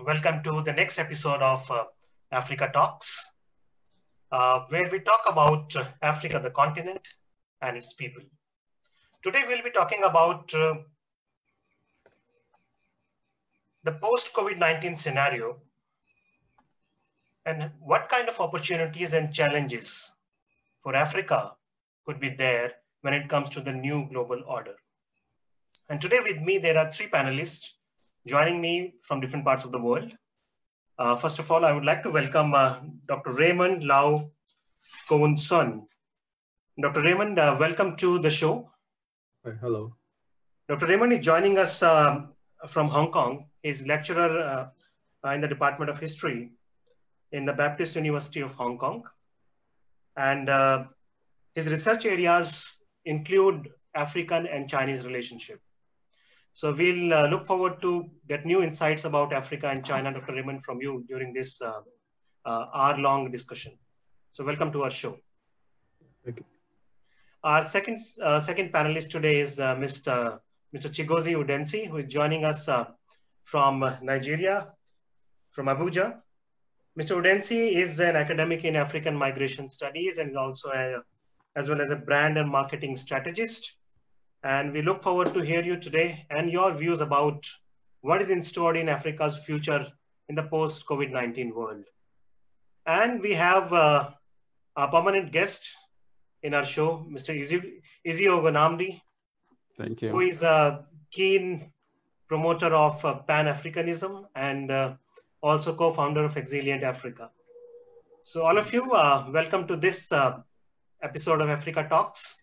welcome to the next episode of Africa Talks, where we talk about Africa, the continent, and its people. Today, we'll be talking about the post-COVID-19 scenario and what kind of opportunities and challenges for Africa could be there when it comes to the new global order. And today with me, there are three panelists joining me from different parts of the world. First of all, I would like to welcome Dr. Raymond Lau Koon Son. Dr. Raymond, welcome to the show. Hello. Dr. Raymond is joining us from Hong Kong. He's lecturer in the Department of History in the Baptist University of Hong Kong. And his research areas include African and Chinese relationship. So we'll look forward to get new insights about Africa and China, Dr. Raymond, from you during this hour-long discussion. So welcome to our show. Thank you. Our second panelist today is Mr. Chigozie Udensi, who is joining us from Nigeria, from Abuja. Mr. Udensi is an academic in African migration studies and is also as well as a brand and marketing strategist. And we look forward to hear you today and your views about what is in store in Africa's future in the post-COVID-19 world. And we have a permanent guest in our show, Mr. Izzy Ogunamdi. Thank you. Who is a keen promoter of Pan-Africanism and also co-founder of Exilient Africa. So all of you, welcome to this episode of Africa Talks.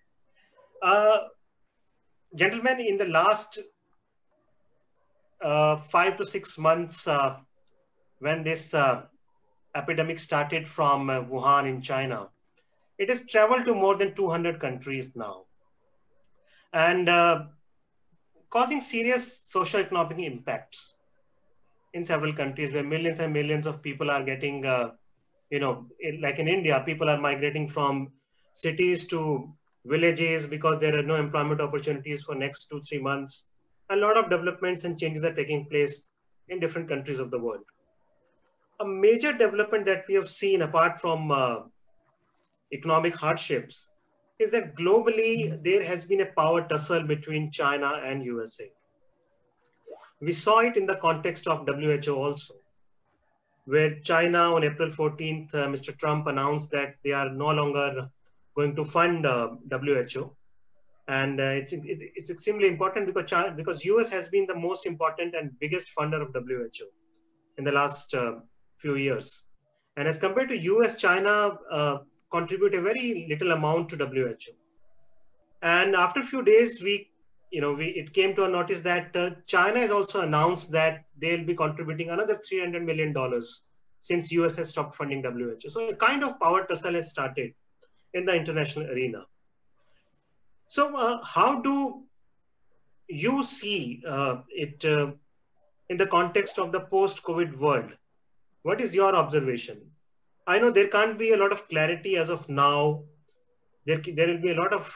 Gentlemen, in the last 5 to 6 months, when this epidemic started from Wuhan in China, it has traveled to more than 200 countries now and causing serious socio-economic impacts in several countries where millions and millions of people are getting, like in India, people are migrating from cities to villages because there are no employment opportunities for next 2-3 months. A lot of developments and changes are taking place in different countries of the world. A major development that we have seen apart from economic hardships is that globally there has been a power tussle between China and USA. We saw it in the context of WHO also, where China on April 14th, Mr. Trump announced that they are no longer going to fund WHO. And it's extremely important because US has been the most important and biggest funder of WHO in the last few years. And as compared to US, China contribute a very little amount to WHO. And after a few days, it came to our notice that China has also announced that they'll be contributing another $300 million since US has stopped funding WHO. So a kind of power tussle has started in the international arena. So how do you see it in the context of the post-COVID world? What is your observation? I know there can't be a lot of clarity as of now. There will be a lot of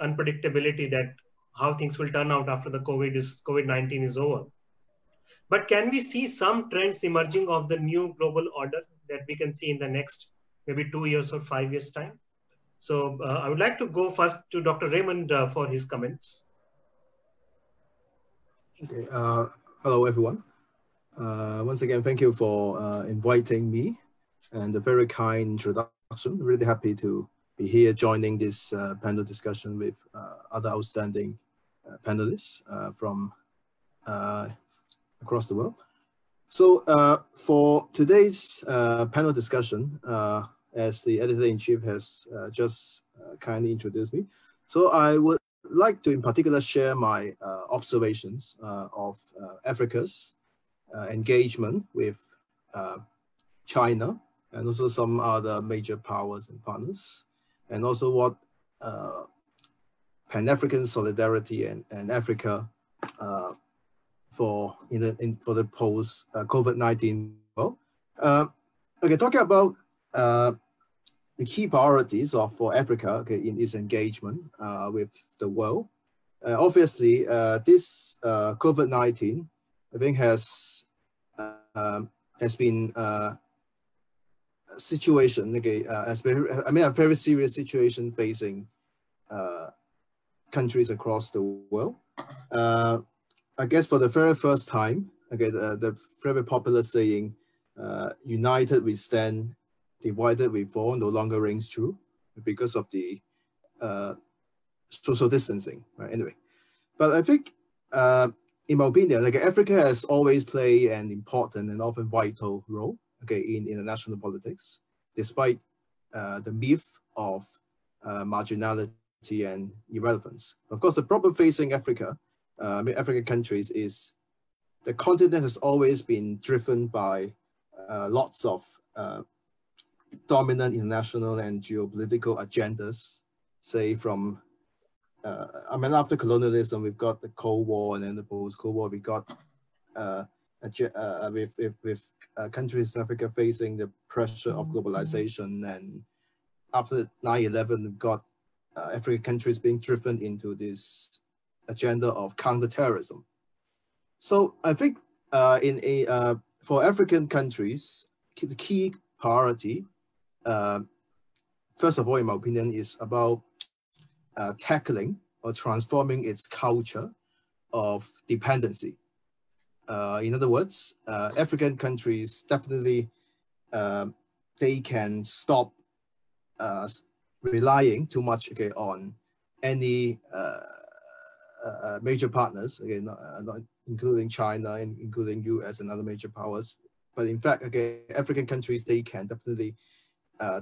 unpredictability that how things will turn out after the COVID-19 is over. But can we see some trends emerging of the new global order that we can see in the next maybe 2 years or 5 years time? So I would like to go first to Dr. Raymond for his comments. Okay. Hello, everyone. Once again, thank you for inviting me and a very kind introduction. Really happy to be here joining this panel discussion with other outstanding panelists from across the world. So for today's panel discussion, as the editor-in-chief has just kindly introduced me, so I would like to in particular share my observations of Africa's engagement with China and also some other major powers and partners, and also what Pan-African solidarity and Africa for the post COVID-19 world. Okay, talking about the key priorities for Africa in its engagement with the world. Obviously, this COVID-19, I think, has has been a situation, okay, a very serious situation facing countries across the world. I guess for the very first time, okay, the very popular saying, united we stand, divided we fall, no longer rings true because of the social distancing, right? Anyway, but I think, in my opinion, like Africa has always played an important and often vital role, okay, in international politics, despite the myth of marginality and irrelevance. Of course, the problem facing Africa, African countries, is the continent has always been driven by lots of dominant international and geopolitical agendas, say from after colonialism, we've got the Cold War, and then the post-Cold War, we got with countries in Africa facing the pressure of globalization, and after 9/11, we've got African countries being driven into this agenda of counterterrorism. So I think for African countries, the key priority, first of all, in my opinion, is about tackling or transforming its culture of dependency. In other words, African countries definitely, they can stop relying too much, okay, on any major partners, again, not including China and including US and other major powers. But in fact, again, African countries, they can definitely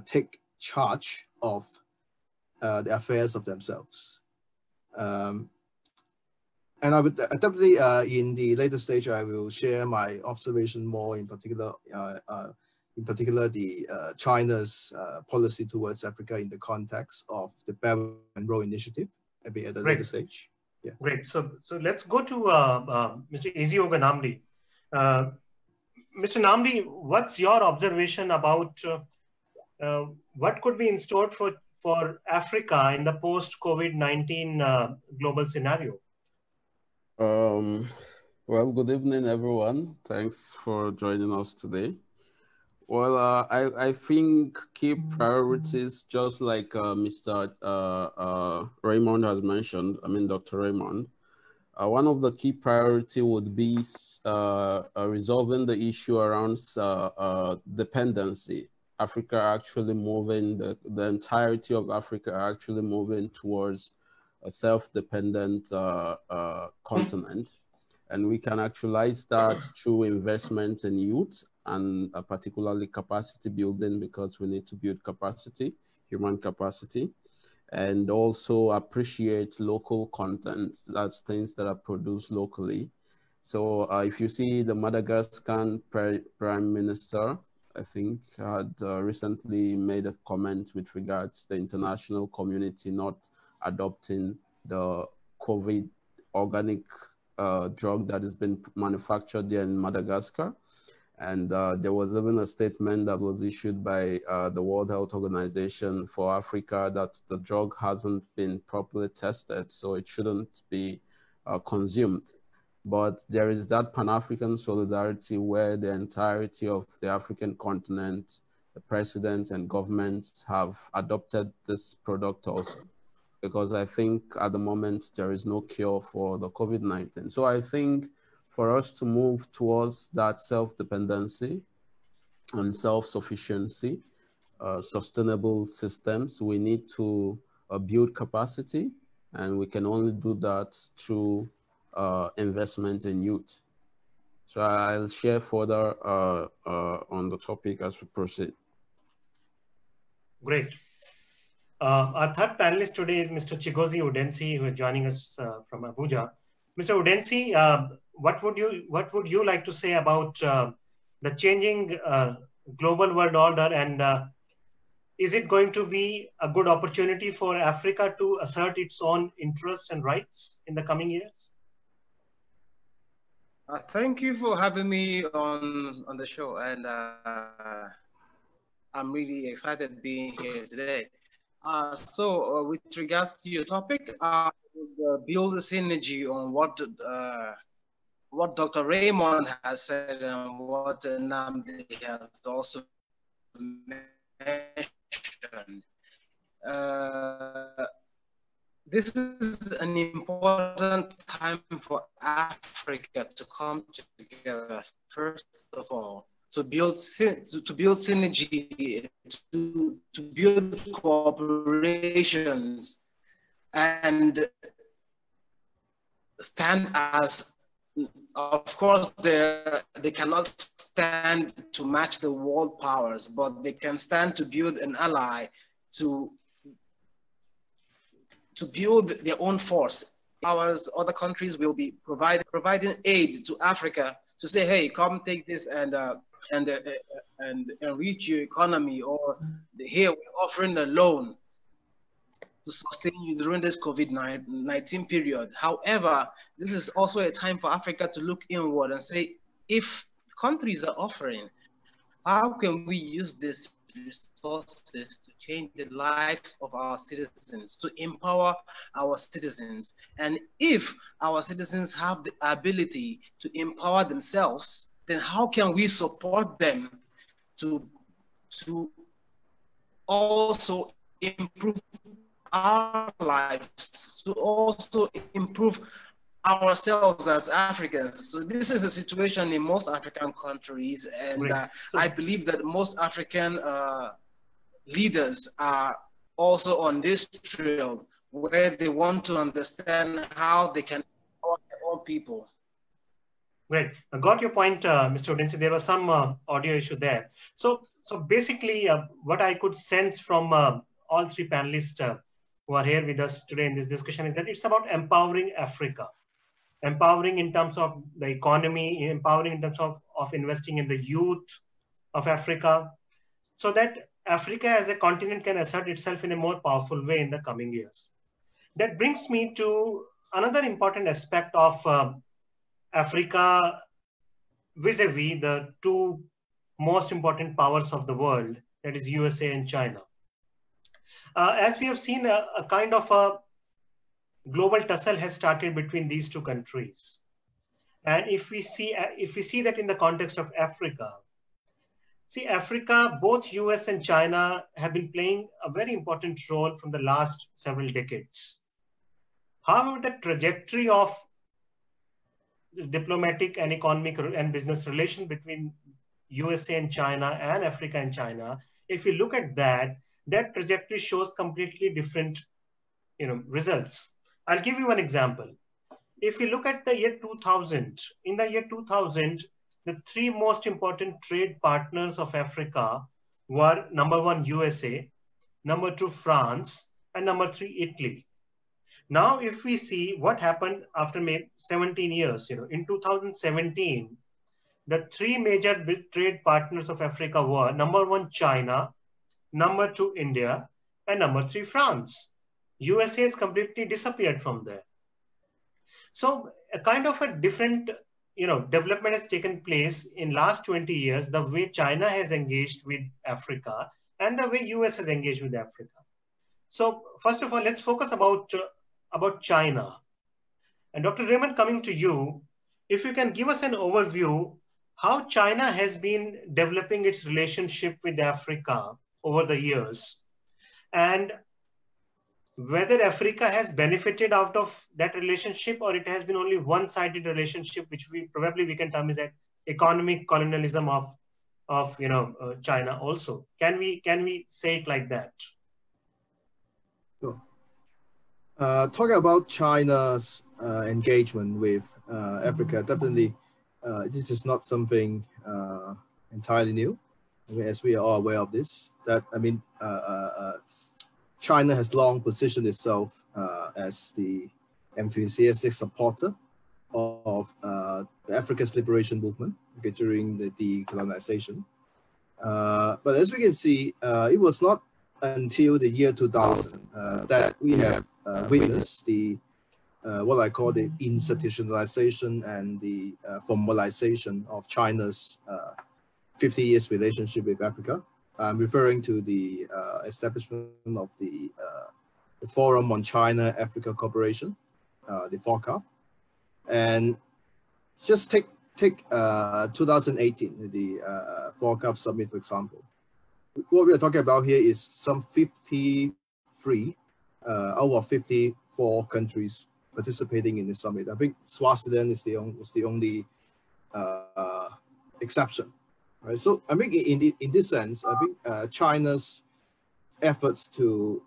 take charge of the affairs of themselves. And I would definitely, in the later stage, I will share my observation more, in particular, the China's policy towards Africa in the context of the Belt and Road Initiative, maybe at a later stage. Yeah. Great. So let's go to Mr. Izioga Namdi. Mr. Namdi, what's your observation about what could be in store for Africa in the post-COVID-19 global scenario? Well, good evening, everyone. Thanks for joining us today. Well, I think key priorities, just like Mr. Raymond has mentioned, Dr. Raymond, one of the key priority would be resolving the issue around dependency. Africa actually moving, the entirety of Africa actually moving towards a self-dependent continent. And we can actualize that through investment in youth and particularly capacity building, because we need to build capacity, human capacity, and also appreciate local content. That's things that are produced locally. So if you see the Madagascan Prime Minister, I think, had recently made a comment with regards to the international community not adopting the COVID organic drug that has been manufactured there in Madagascar. And there was even a statement that was issued by the World Health Organization for Africa that the drug hasn't been properly tested, so it shouldn't be consumed. But there is that Pan-African solidarity where the entirety of the African continent, the president and governments have adopted this product also, because I think at the moment there is no cure for the COVID-19. So I think for us to move towards that self-dependency and self-sufficiency, sustainable systems, we need to build capacity, and we can only do that through investment in youth. So I'll share further on the topic as we proceed. Great. Our third panelist today is Mr. Chigozie Udensi, who is joining us from Abuja. Mr. Udensi, what would you like to say about the changing global world order, and is it going to be a good opportunity for Africa to assert its own interests and rights in the coming years? Thank you for having me on the show, and I'm really excited being here today. So with regards to your topic, I would build a synergy on what what Dr. Raymond has said and what Namdi has also mentioned, this is an important time for Africa to come together, first of all, to build synergy, to build cooperations, and stand as, of course, they cannot stand to match the world powers, but they can stand to build an ally, to build their own force. Powers, other countries will be providing aid to Africa to say, hey, come take this and enrich your economy, or here we're offering a loan to sustain you during this COVID-19 period. However, this is also a time for Africa to look inward and say, if countries are offering, how can we use these resources to change the lives of our citizens, to empower our citizens? And if our citizens have the ability to empower themselves, then how can we support them to also improve our lives, to also improve ourselves as Africans? So this is a situation in most African countries, and I believe that most African leaders are also on this trail, where they want to understand how they can empower their own people. Great. I got your point, Mr. Odense. There was some audio issue there. So basically, what I could sense from all three panelists who are here with us today in this discussion is that it's about empowering Africa. Empowering in terms of the economy, empowering in terms of investing in the youth of Africa, so that Africa as a continent can assert itself in a more powerful way in the coming years. That brings me to another important aspect of Africa vis-a-vis the two most important powers of the world, that is USA and China. As we have seen, a kind of a global tussle has started between these two countries. And if we see that in the context of Africa, Africa, both US and China have been playing a very important role from the last several decades. However, the trajectory of diplomatic and economic and business relations between USA and China and Africa and China, if you look at that trajectory shows completely different results. I'll give you one example. If you look at the year 2000, in the year 2000, the three most important trade partners of Africa were number one, USA, number two, France, and number three, Italy. Now, if we see what happened after 17 years, in 2017, the three major trade partners of Africa were number one, China, number two, India, and number three, France. USA has completely disappeared from there. So a kind of a different, development has taken place in last 20 years, the way China has engaged with Africa and the way US has engaged with Africa. So first of all, let's focus about China. And Dr. Raymond, coming to you, if you can give us an overview how China has been developing its relationship with Africa over the years, and whether Africa has benefited out of that relationship, or it has been only one-sided relationship, which we can term as an economic colonialism of China also. Can we say it like that? Sure. Talking about China's engagement with Africa, definitely this is not something entirely new. I mean, as we are all aware of this, China has long positioned itself as the enthusiastic supporter of the Africa's liberation movement during the decolonization. But as we can see, it was not until the year 2000 that we have witnessed the what I call the institutionalization and the formalization of China's 50 years relationship with Africa. I'm referring to the establishment of the Forum on China-Africa Cooperation, the FOCA. And just take 2018, the 4 Summit, for example. What we are talking about here is some 53 out of 54 countries participating in the summit. I think Swaziland is the only exception, right? So I think in this sense, I think China's efforts to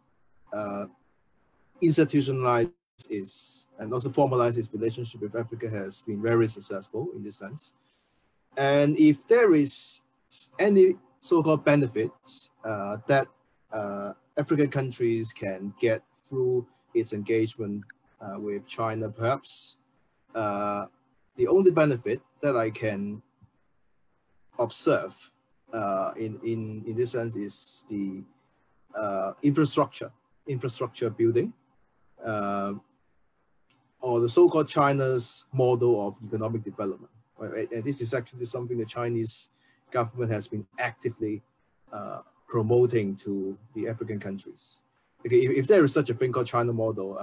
institutionalize and also formalize its relationship with Africa has been very successful in this sense. And if there is any so-called benefits that African countries can get through its engagement with China, perhaps the only benefit that I can observe in this sense is the infrastructure building, or the so-called China's model of economic development. Right? And this is actually something the Chinese government has been actively promoting to the African countries. Okay, if there is such a thing called China model,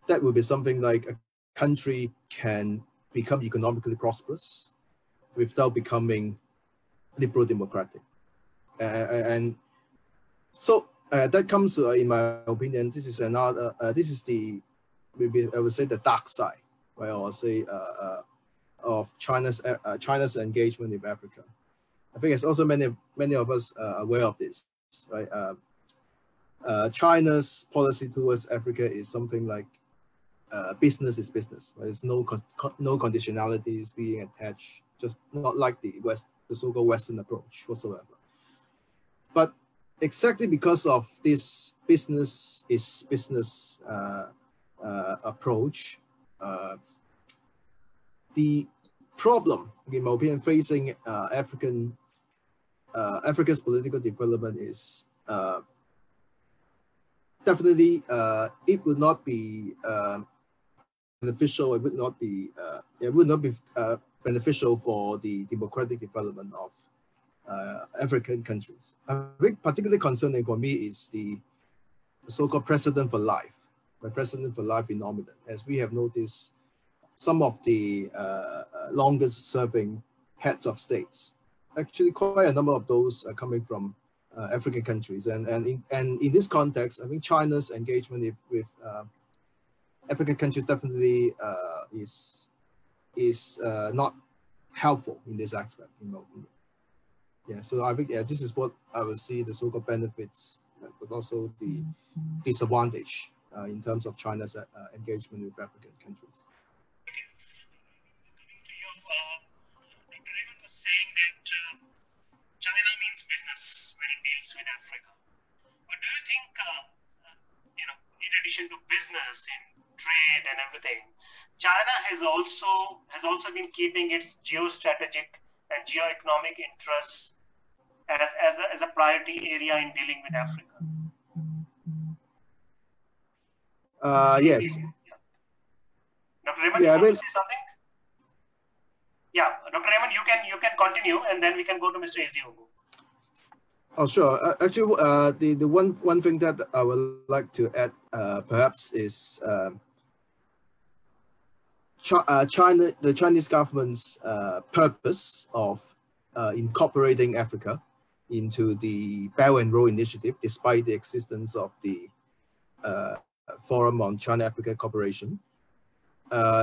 that would be something like a country can become economically prosperous without becoming liberal democratic. And so that comes, in my opinion, this is another, this is the, maybe I would say the dark side, right? Or say of China's engagement with Africa. I think it's also many of us are aware of this, right? China's policy towards Africa is something like business is business. Right? There's no conditionalities being attached, just not like the so-called Western approach whatsoever. But exactly because of this business is business approach, the problem, in my opinion, facing Africa's political development is definitely it would not be beneficial. It would not be beneficial for the democratic development of African countries. I think particularly concerning for me is the so-called precedent for life, the precedent for life phenomenon. As we have noticed, some of the longest serving heads of states, actually quite a number of those are coming from African countries. And in this context, I think China's engagement with African countries definitely is not helpful in this aspect, in my opinion. Yeah, so I think this is what I would see the so-called benefits, but also the disadvantage in terms of China's engagement with African countries. Coming to you, Dr. Raymond was saying that China means business when it deals with Africa. But do you think, in addition to business, in trade and everything, China has also been keeping its geostrategic and geoeconomic interests as a priority area in dealing with Africa? Yes. Dr. Raymond, you want to say something? Yeah, Dr. Raymond, you can continue, and then we can go to Mr. Eziogo. Oh, sure. Actually, the one thing that I would like to add, perhaps, is the Chinese government's purpose of incorporating Africa into the Belt and Road Initiative, despite the existence of the Forum on China-Africa Cooperation,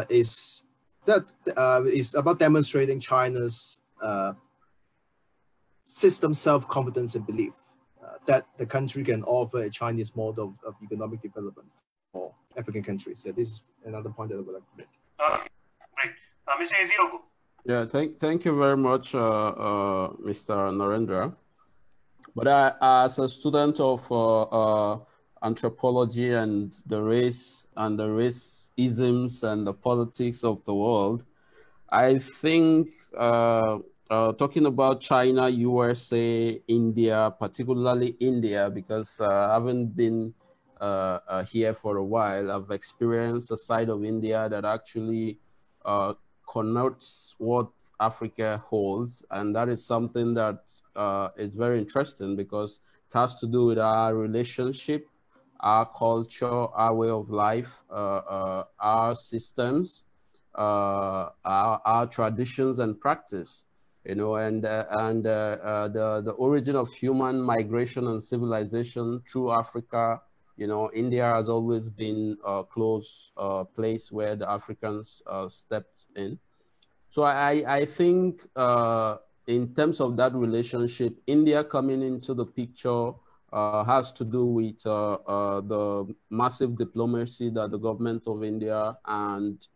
is about demonstrating China's system self-confidence and belief that the country can offer a Chinese model of economic development for African countries. So this is another point that I would like to make. Great. Mr. Eziogo. Yeah, thank you very much, Mr. Narendra. But as a student of anthropology and the race and the racisms and the politics of the world, I think talking about China, USA, India, particularly India, because having been here for a while, I've experienced a side of India that actually connotes what Africa holds. And that is something that is very interesting because it has to do with our relationship, our culture, our way of life, our systems, our traditions and practice, you know, and the origin of human migration and civilization through Africa. You know, India has always been a close place where the Africans stepped in. So I think in terms of that relationship, India coming into the picture has to do with the massive diplomacy that the government of India and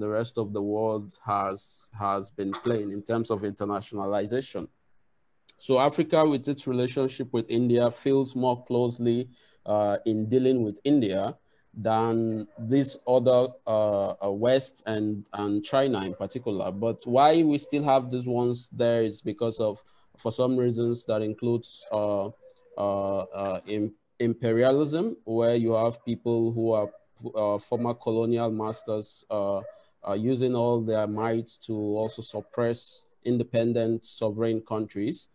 the rest of the world has been playing in terms of internationalization. So Africa, with its relationship with India, feels more closely in dealing with India than this other West and China in particular. But why we still have these ones there is because of, for some reasons, that includes imperialism, where you have people who are former colonial masters using all their might to also suppress independent sovereign countries.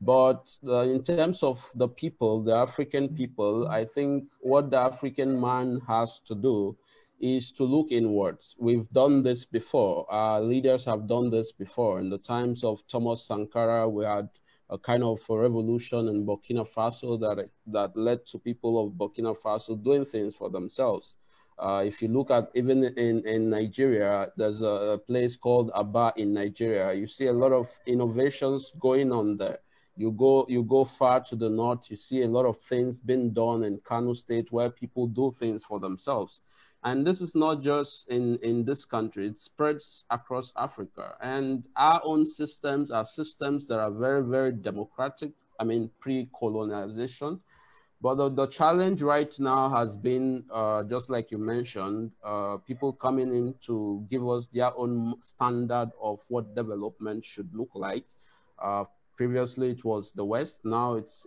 But in terms of the people, the African people, I think what the African man has to do is to look inwards. We've done this before. Our leaders have done this before. In the times of Thomas Sankara, we had a kind of a revolution in Burkina Faso that led to people of Burkina Faso doing things for themselves. If you look at even in Nigeria, there's a place called Aba in Nigeria. You see a lot of innovations going on there. You go far to the north, you see a lot of things being done in Kano State where people do things for themselves. And this is not just in this country, it spreads across Africa. And our own systems are systems that are very, very democratic, I mean, pre-colonization. But the challenge right now has been, just like you mentioned, people coming in to give us their own standard of what development should look like. Previously, it was the West. Now it's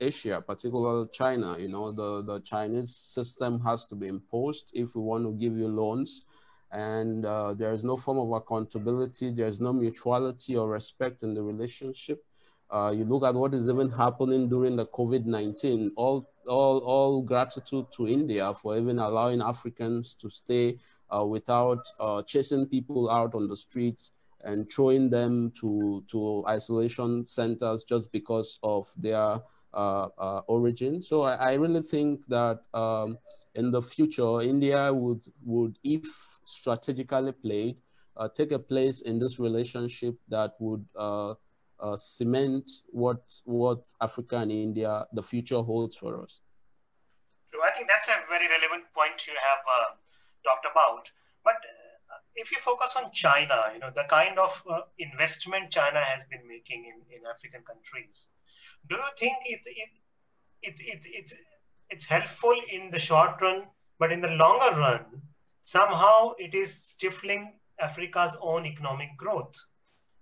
Asia, particularly China. You know, the Chinese system has to be imposed if we want to give you loans, and there is no form of accountability. There is no mutuality or respect in the relationship. You look at what is even happening during the COVID-19. All gratitude to India for even allowing Africans to stay without chasing people out on the streets and throwing them to isolation centers just because of their origin. So I really think that in the future, India would if strategically played, take a place in this relationship that would cement what Africa and India, the future holds for us. True. I think that's a very relevant point you have talked about. But if you focus on China, you know, the kind of investment China has been making in African countries, do you think it's helpful in the short run, but in the longer run, somehow it is stifling Africa's own economic growth?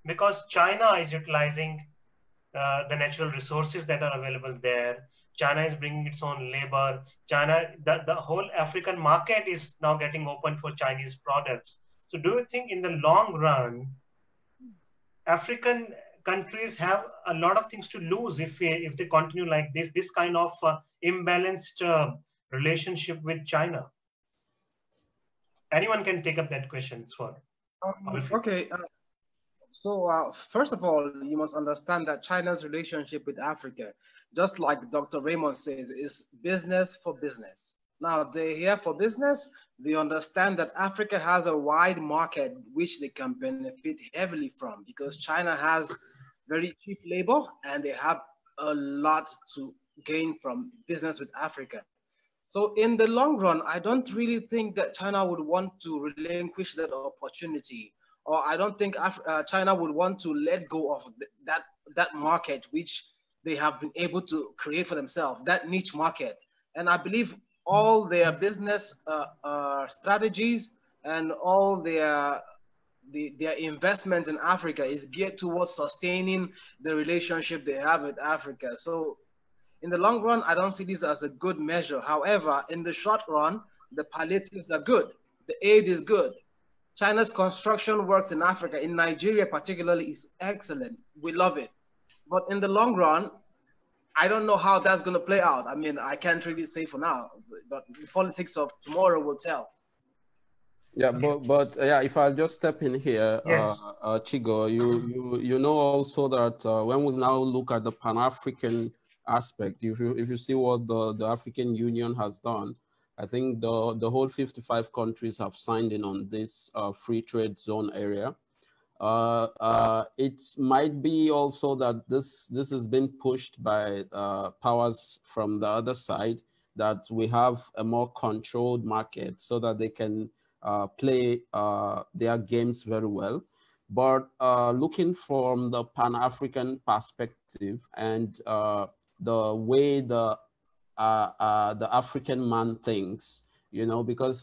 Because China is utilizing the natural resources that are available there. China is bringing its own labor. China, the whole African market is now getting open for Chinese products. So do you think in the long run, African countries have a lot of things to lose if they continue like this kind of imbalanced relationship with China? Anyone can take up that question. Okay. So first of all, you must understand that China's relationship with Africa, just like Dr. Raymond says, is business for business. Now, they're here for business. They understand that Africa has a wide market which they can benefit heavily from because China has very cheap labor and they have a lot to gain from business with Africa. So in the long run, I don't really think that China would want to relinquish that opportunity, or I don't think China would want to let go of that market which they have been able to create for themselves, that niche market. And I believe all their business strategies and all their investments in Africa is geared towards sustaining the relationship they have with Africa. So in the long run, I don't see this as a good measure. However, in the short run, the palliatives are good. The aid is good. China's construction works in Africa, in Nigeria particularly, is excellent. We love it. But in the long run, I don't know how that's going to play out. I mean, I can't really say for now, but the politics of tomorrow will tell. Yeah, but yeah, if I just step in here, Yes. Chigo, you know also that when we now look at the Pan-African aspect, if you see what the African Union has done, I think the whole 55 countries have signed in on this free trade zone area. It might be also that this has been pushed by powers from the other side, that we have a more controlled market so that they can play their games very well. But looking from the Pan-African perspective and the way the African man thinks, you know, because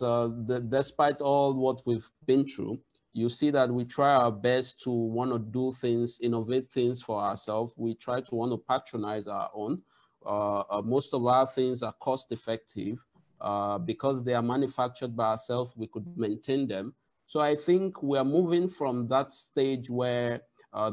despite all what we've been through, you see that we try our best to want to do things, innovate things for ourselves. We try to want to patronize our own. Most of our things are cost effective because they are manufactured by ourselves. We could maintain them. So I think we are moving from that stage where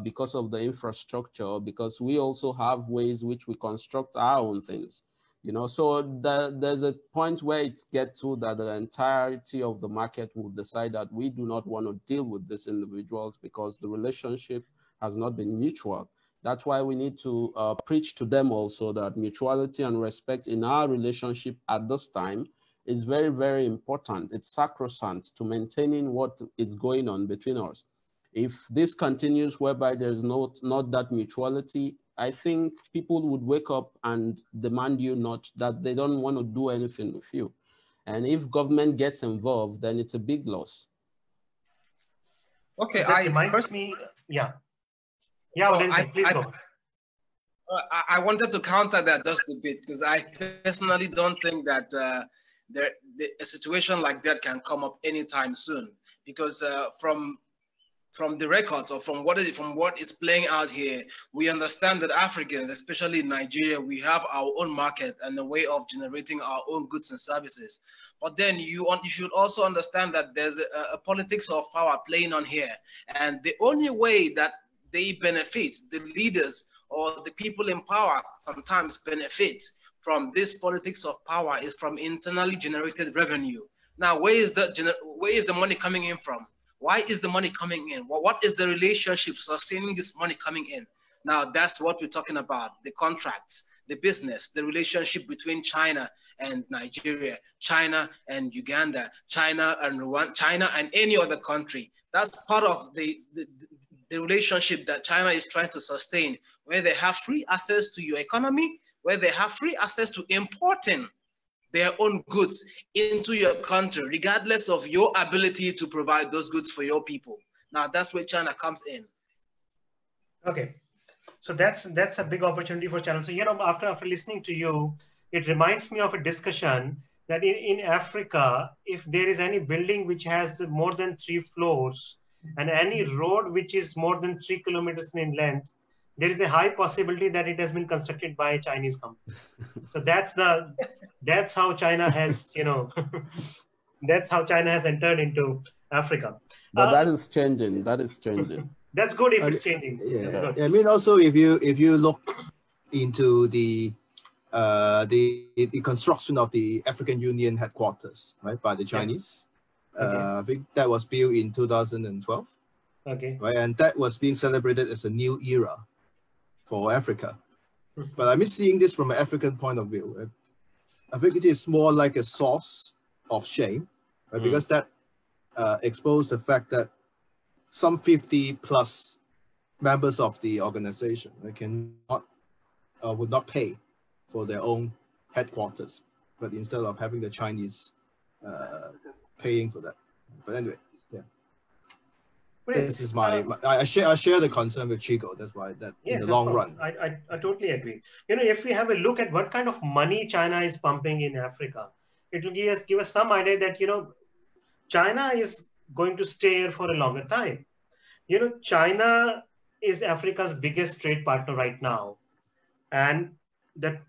because of the infrastructure, because we also have ways which we construct our own things. You know, so there's a point where it gets to that the entirety of the market will decide that we do not want to deal with these individuals because the relationship has not been mutual. That's why we need to preach to them also that mutuality and respect in our relationship at this time is very, very important. It's sacrosanct to maintaining what is going on between us. If this continues whereby there's not that mutuality, I think people would wake up and demand you not, that they don't want to do anything with you. And if government gets involved, then it's a big loss. Okay, That reminds me, yeah. Yeah, well, please go. I wanted to counter that just a bit, because I personally don't think that a situation like that can come up anytime soon. Because from the records or from what is playing out here, we understand that Africans, especially in Nigeria, we have our own market and a way of generating our own goods and services. But then you should also understand that there's a politics of power playing on here. And the only way that they benefit, the leaders or the people in power sometimes benefit from this politics of power, is from internally generated revenue. Now, where is the money coming in from? Why is the money coming in? What is the relationship sustaining this money coming in? Now, that's what we're talking about: the contracts, the business, the relationship between China and Nigeria, China and Uganda, China and Rwanda, China and any other country. That's part of the relationship that China is trying to sustain, where they have free access to your economy, where they have free access to importing their own goods into your country, regardless of your ability to provide those goods for your people. Now, that's where China comes in. Okay, so that's a big opportunity for China. So, you know, after listening to you, it reminds me of a discussion that in Africa, if there is any building which has more than 3 floors and any road which is more than 3 kilometers in length, there is a high possibility that it has been constructed by a Chinese company. So that's how China has, you know, that's how China has entered into Africa. But that is changing. That is changing. That's good if it's changing. Yeah. That's good. I mean, also if you look into the construction of the African Union headquarters, right, by the Chinese, Okay. I think that was built in 2012. Okay. Right, and that was being celebrated as a new era for Africa. But I mean, seeing this from an African point of view, I think it is more like a source of shame, right? Because that exposed the fact that some 50 plus members of the organization would not pay for their own headquarters, but instead of having the Chinese paying for that. But anyway, yeah. This is I share the concern with Chico. That's why in the long run. I totally agree. You know, if we have a look at what kind of money China is pumping in Africa, it will give us some idea that, you know, China is going to stay here for a longer time. You know, China is Africa's biggest trade partner right now. And the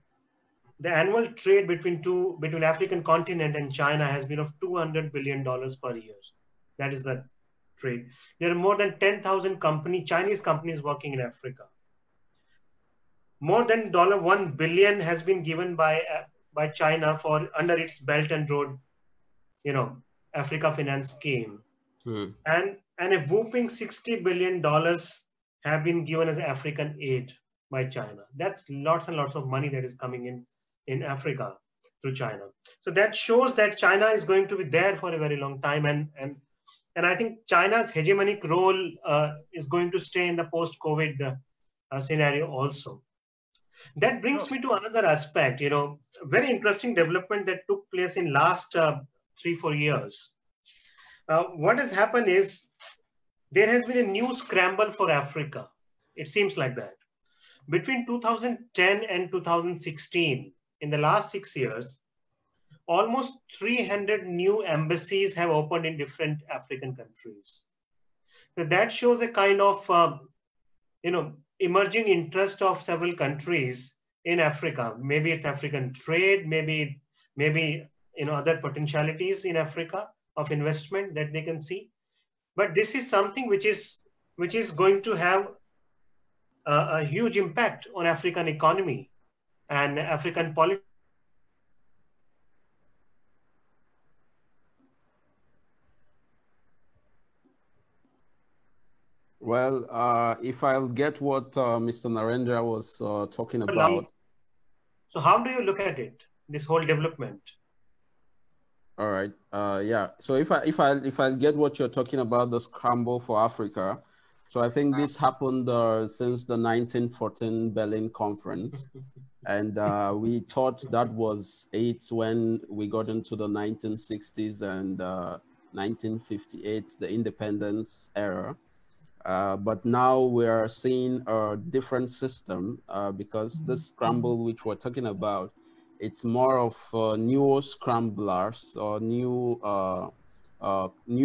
annual trade between African continent and China has been of $200 billion per year. That is the trade. There are more than 10,000 Chinese companies working in Africa. More than $1 billion has been given by China for under its Belt and Road, you know, Africa Finance Scheme. Hmm. And a whooping $60 billion have been given as African aid by China. That's lots and lots of money that is coming in Africa through China. So that shows that China is going to be there for a very long time. And I think China's hegemonic role is going to stay in the post-COVID scenario also. That brings me to another aspect, very interesting development that took place in last 3-4 years. What has happened is there has been a new scramble for Africa. It seems like that. Between 2010 and 2016, in the last 6 years, almost 300 new embassies have opened in different African countries. So that shows a kind of, emerging interest of several countries in Africa. Maybe it's African trade, maybe other potentialities in Africa of investment that they can see. But this is something which is going to have a huge impact on African economy and African politics. Well, if I'll get what Mr. Narendra was talking about. So how do you look at it, this whole development? All right. Yeah. So if I get what you're talking about, the scramble for Africa. So I think this happened since the 1914 Berlin Conference, and we thought that was it when we got into the 1960s and 1958, the independence era. But now we are seeing a different system because this scramble which we're talking about, it's more of new scramblers or new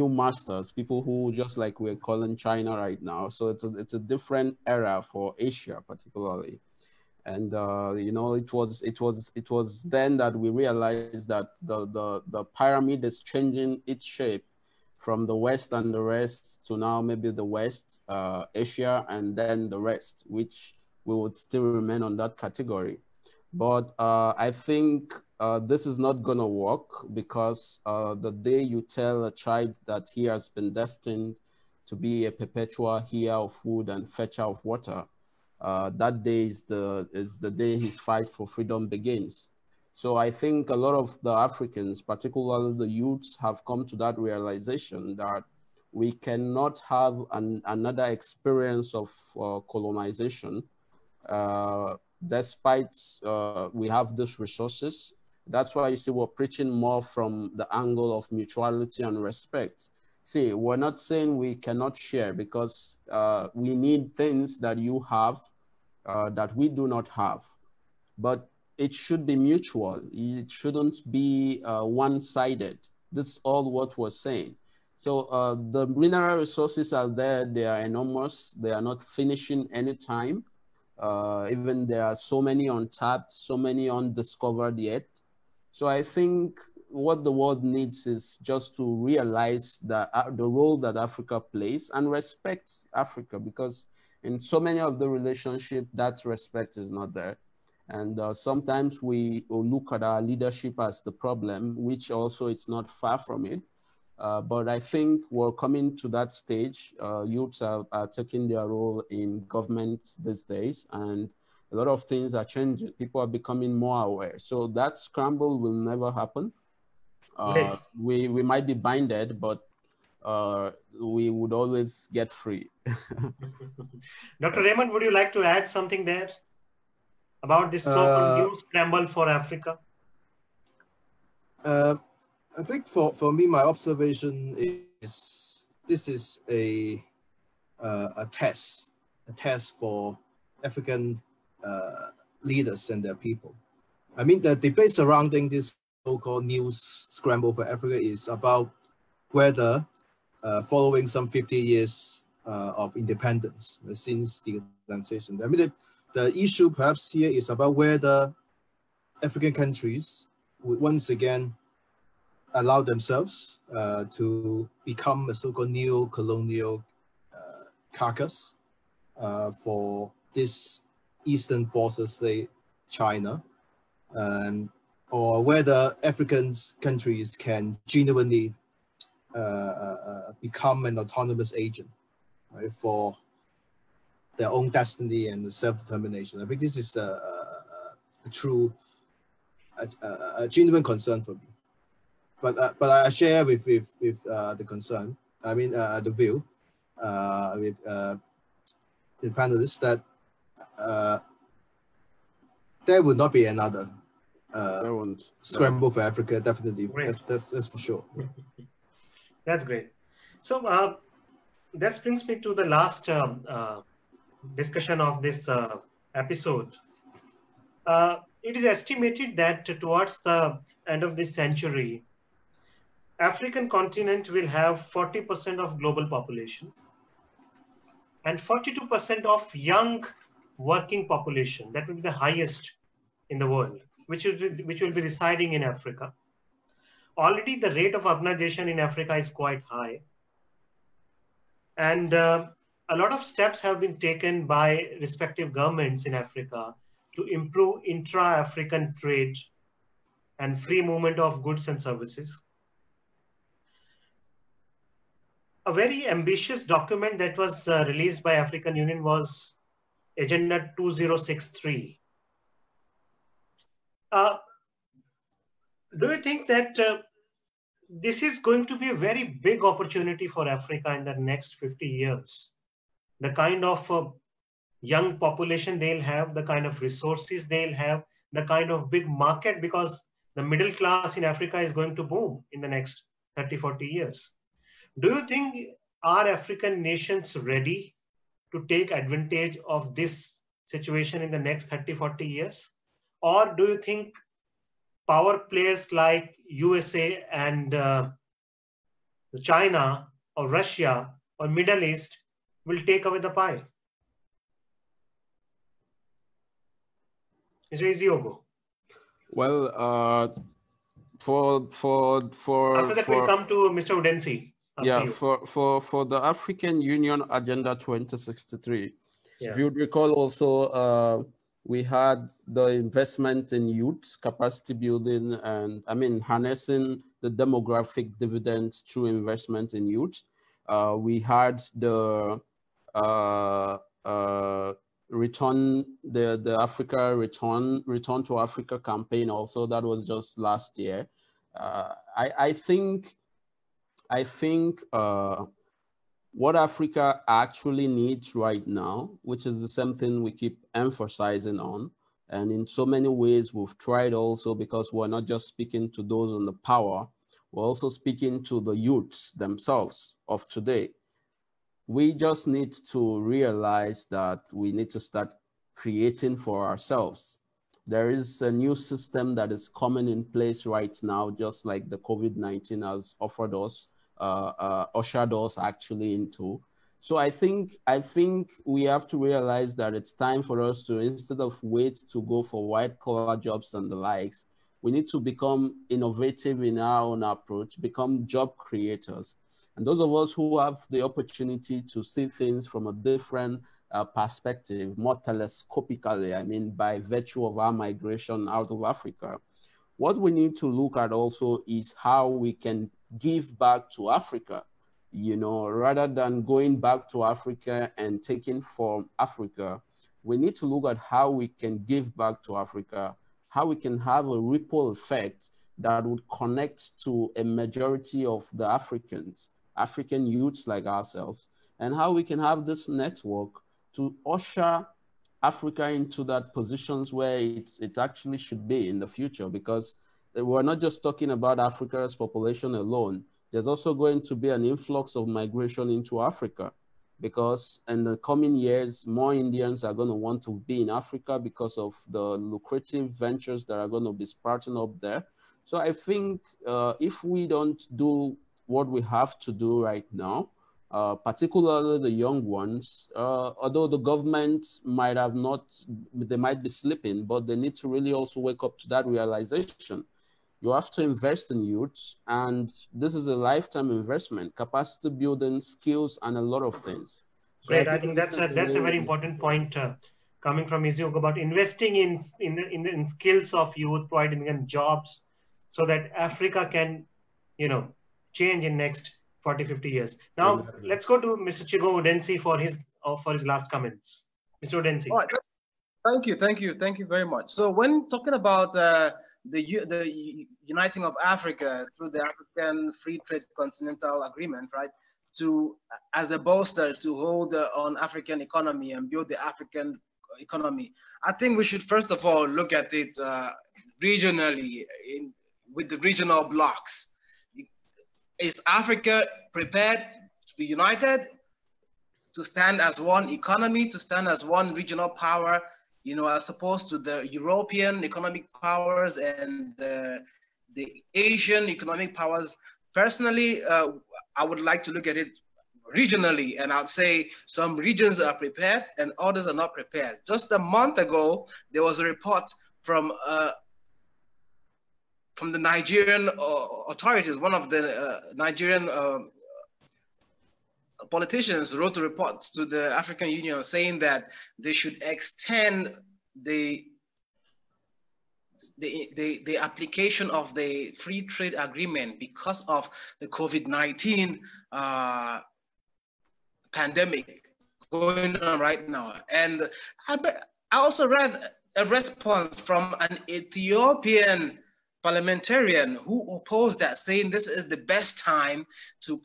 masters, people who just like we're calling China right now. So it's a different era for Asia particularly. And it was then that we realized that the pyramid is changing its shape from the West and the rest to now maybe the West, Asia, and then the rest, which we would still remain on that category. But I think this is not gonna work because the day you tell a child that he has been destined to be a perpetual heir of food and fetcher of water, that day is the day his fight for freedom begins. So I think a lot of the Africans, particularly the youths, have come to that realization that we cannot have another experience of colonization, despite we have these resources. That's why you see we're preaching more from the angle of mutuality and respect. See, we're not saying we cannot share because we need things that you have that we do not have, but it should be mutual. It shouldn't be one-sided. This is all what we're saying. So the mineral resources are there. They are enormous. They are not finishing anytime. Even there are so many untapped, so many undiscovered yet. So I think what the world needs is just to realize that the role that Africa plays and respect Africa, because in so many of the relationships, that respect is not there. And sometimes we look at our leadership as the problem, which also it's not far from it. But I think we're coming to that stage. Youths are taking their role in government these days, and a lot of things are changing. People are becoming more aware. So that scramble will never happen. We might be binded, but we would always get free. Dr. Raymond, would you like to add something there about this so-called new scramble for Africa? I think for me, my observation is this is a test for African leaders and their people. I mean, the debate surrounding this so-called new scramble for Africa is about whether, following some 50 years of independence since the colonization, I mean, the issue perhaps here is about whether African countries would once again allow themselves to become a so-called neo-colonial carcass for this Eastern forces, like China, or whether African countries can genuinely become an autonomous agent, right, for their own destiny and self-determination. I think this is a genuine concern for me. But I share with the concern. I mean the view with the panelists that there would not be another scramble for Africa. Definitely, that's for sure. That's great. So that brings me to the last discussion of this episode. It is estimated that towards the end of this century, African continent will have 40% of global population and 42% of young working population. That will be the highest in the world, which will be residing in Africa. Already the rate of urbanization in Africa is quite high. And a lot of steps have been taken by respective governments in Africa to improve intra-African trade and free movement of goods and services. A very ambitious document that was released by African Union was Agenda 2063. Do you think that this is going to be a very big opportunity for Africa in the next 50 years? The kind of young population they'll have, the kind of resources they'll have, the kind of big market, because the middle class in Africa is going to boom in the next 30, 40 years. Do you think are African nations ready to take advantage of this situation in the next 30, 40 years? Or do you think power players like USA and China or Russia or Middle East will take away the pie? Mr. Iziogo. Well, after that we'll come to Mr. Udensi. Yeah, for the African Union Agenda 2063, yeah. If you'd recall also, we had the investment in youth, capacity building, and harnessing the demographic dividends through investment in youth. We had the the Africa return to Africa campaign also, that was just last year. I think what Africa actually needs right now, which is the same thing we keep emphasizing on, and in so many ways we've tried also, because we're not just speaking to those in the power, we're also speaking to the youths themselves of today. We just need to realize that we need to start creating for ourselves. There is a new system that is coming in place right now, just like the COVID-19 has offered us, ushered us actually into. So I think we have to realize that it's time for us to, instead of wait to go for white collar jobs and the likes, we need to become innovative in our own approach, become job creators. And those of us who have the opportunity to see things from a different perspective, more telescopically, by virtue of our migration out of Africa, what we need to look at also is how we can give back to Africa, rather than going back to Africa and taking from Africa. We need to look at how we can give back to Africa, how we can have a ripple effect that would connect to a majority of the African youths like ourselves, and how we can have this network to usher Africa into that positions where it actually should be in the future, because we're not just talking about Africa's population alone. There's also going to be an influx of migration into Africa, because in the coming years, more Indians are going to want to be in Africa because of the lucrative ventures that are going to be sprouting up there. So I think if we don't do what we have to do right now, particularly the young ones, although the government might have not, they might be sleeping, but they need to really also wake up to that realization. You have to invest in youth, and this is a lifetime investment, capacity building, skills, and a lot of things. So Great, I think that's a very important point coming from Iziogo about investing in skills of youth, providing them jobs, so that Africa can, change in next 40, 50 years. Now, Exactly. let's go to Mr. Chigo Udensi for his last comments. Mr. Udensi. All right. Thank you very much. So when talking about the uniting of Africa through the African Free Trade Continental Agreement, right, to as a bolster to hold on African economy and build the African economy, I think we should first of all look at it regionally with the regional blocks. Is Africa prepared to be united, to stand as one economy, to stand as one regional power, you know, as opposed to the European economic powers and the Asian economic powers? Personally, I would like to look at it regionally, and I'd say some regions are prepared and others are not prepared. Just a month ago, there was a report from the Nigerian authorities. One of the Nigerian politicians wrote a report to the African Union saying that they should extend the application of the free trade agreement because of the COVID-19 pandemic going on right now. And I also read a response from an Ethiopian parliamentarian who opposed that, saying this is the best time to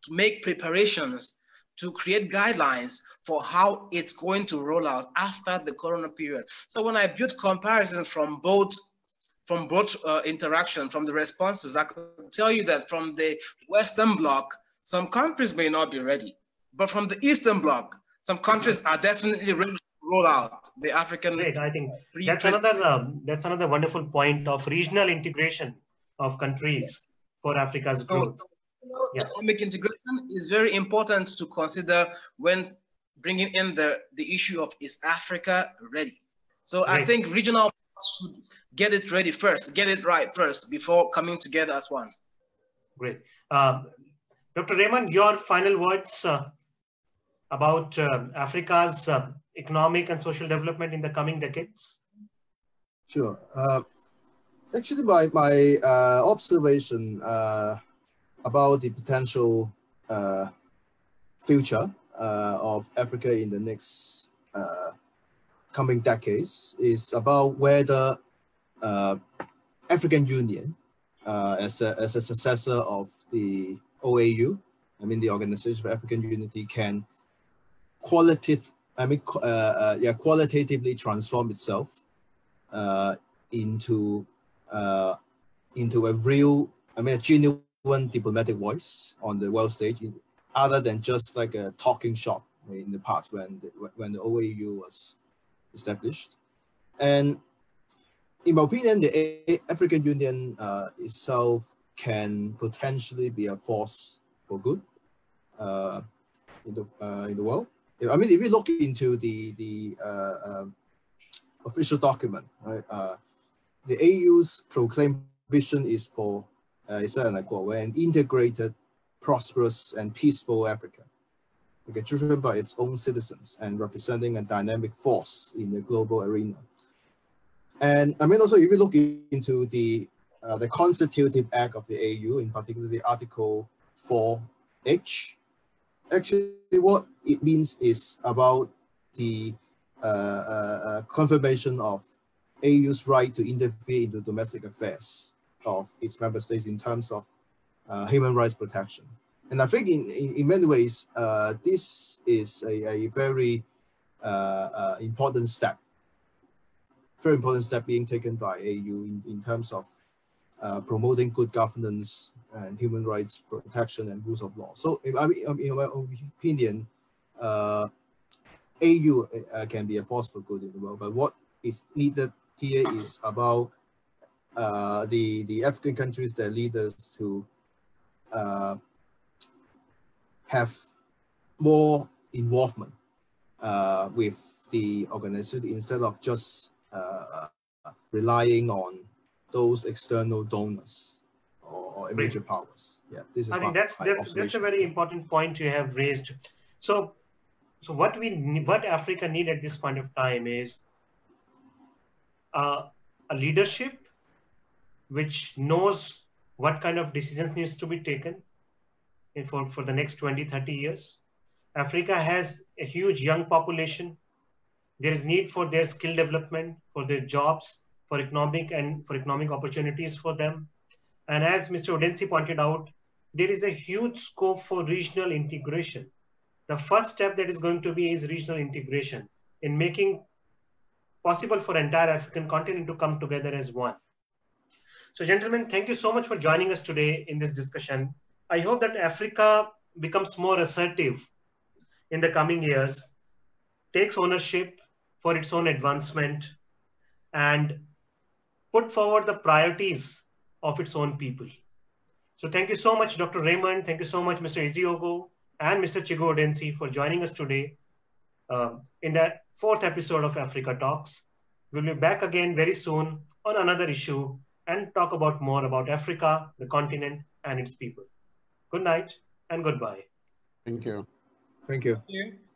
make preparations, to create guidelines for how it's going to roll out after the corona period. So when I built comparisons from both interaction, from the responses, I could tell you that from the Western Bloc, some countries may not be ready, but from the Eastern Bloc, some countries are definitely ready to roll out the African. Great. I think that's another wonderful point of regional integration of countries for Africa's growth. Economic integration is very important to consider when bringing in the issue of is Africa ready? So great. I think regional should get it ready first, get it right first before coming together as one. Great. Dr. Raymond, your final words about Africa's economic and social development in the coming decades? Sure. Actually, my observation about the potential future of Africa in the next coming decades is about whether African Union, as a successor of the OAU, I mean the Organization for African Unity, can qualitatively transform itself into a real, a genuine diplomatic voice on the world stage, other than just like a talking shop in the past when the OAU was established. And in my opinion, the African Union itself can potentially be a force for good in the world. I mean, if we look into the official document, right, the AU's proclaimed vision is for, and I quote, an integrated, prosperous, and peaceful Africa, okay, driven by its own citizens and representing a dynamic force in the global arena. And I mean, also, if we look into the constitutive act of the AU, in particular the Article 4H, actually what it means is about the confirmation of AU's right to interfere into domestic affairs of its member states in terms of human rights protection. And I think in many ways, this is a very important step being taken by AU in terms of promoting good governance and human rights protection and rules of law. So in my opinion, AU can be a force for good in the world, but what is needed here is about the African countries, their leaders, to have more involvement with the organization instead of just relying on those external donors or major powers. Yeah, this is. I think that's a very important point you have raised. So what Africa need at this point of time is a leadership which knows what kind of decisions needs to be taken, for the next 20, 30 years. Africa has a huge young population. There is need for their skill development, for their jobs, for economic opportunities for them. And as Mr. Odensi pointed out, there is a huge scope for regional integration. The first step that is going to be is regional integration in making possible for entire African continent to come together as one. So gentlemen, thank you so much for joining us today in this discussion. I hope that Africa becomes more assertive in the coming years, takes ownership for its own advancement, and put forward the priorities of its own people. So thank you so much, Dr. Raymond. Thank you so much, Mr. Iziogo and Mr. Chigo Odensi for joining us today in the 4th episode of Africa Talks. We'll be back again very soon on another issue and talk about more about Africa, the continent, and its people. Good night and goodbye. Thank you. Thank you. Thank you.